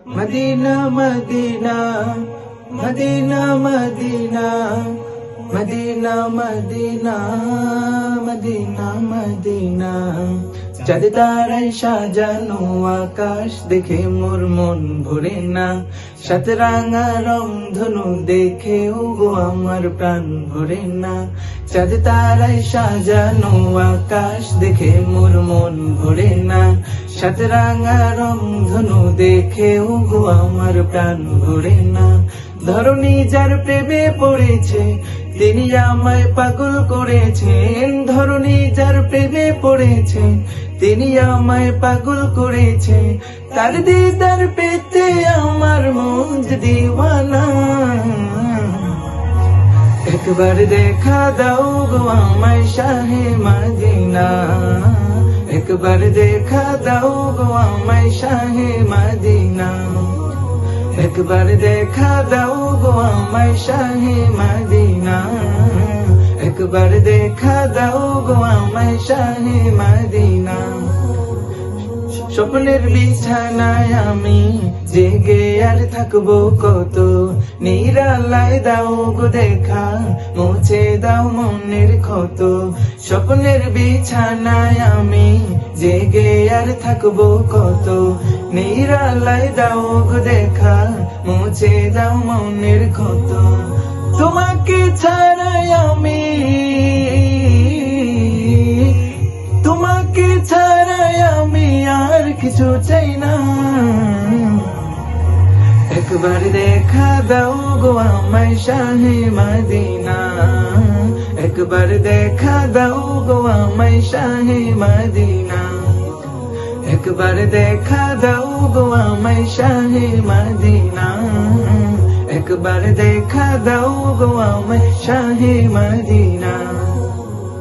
Medina Medina Medina Medina Medina Medina Medina Medina চাঁদ তারায় সাজানো আকাশ দেখে মোর মন ভরে না সাত রাঙা রংধনু দেখে গো আমার প্রাণ ভরে না চাঁদ তারায় সাজানো আকাশ দেখে মোর মন ভরে না সাত রাঙা রংধনু দেখে গো আমার প্রাণ ভরে না ধরণী যার প্রেমে পড়েছে তিনি আমায় পাগল করেছেন ধরণী যার প্রেমে পড়েছে তিনি আমায় পাগল করেছে তার দিদার পেতে আমার মন যে দিওয়ানা একবার দেখা দাও গো আমায় শাহে মদিনা একবার দেখা দাও গো আমায় শাহে মদিনা একবার দেখা দাও গো আমায় শাহে মদিনা একবার দেখা দাও গো আমায় শাহে মদিনা স্বপ্নের বিছানায় আমি জেগে আর থাকবো কত নিরালায় দাও গো দেখা মুছে দাও মনের ক্ষত স্বপ্নের বিছানায় আমি জেগে আর থাকবো কত নিরালায় দাও গো দেখা মুছে দাও মনের ক্ষত তোমাকে ছাড়াই আমি তোমাকে ছাড়াই আমি আর কিছু চাই না একবার দেখা দাও গো আমায় শাহে মদিনা একবার দেখা দাও গো আমায় শাহে মদিনা একবার দেখা দাও গো আমায় শাহে মদিনা একবার দেখা দাও গো আমায় শাহে মদিনা।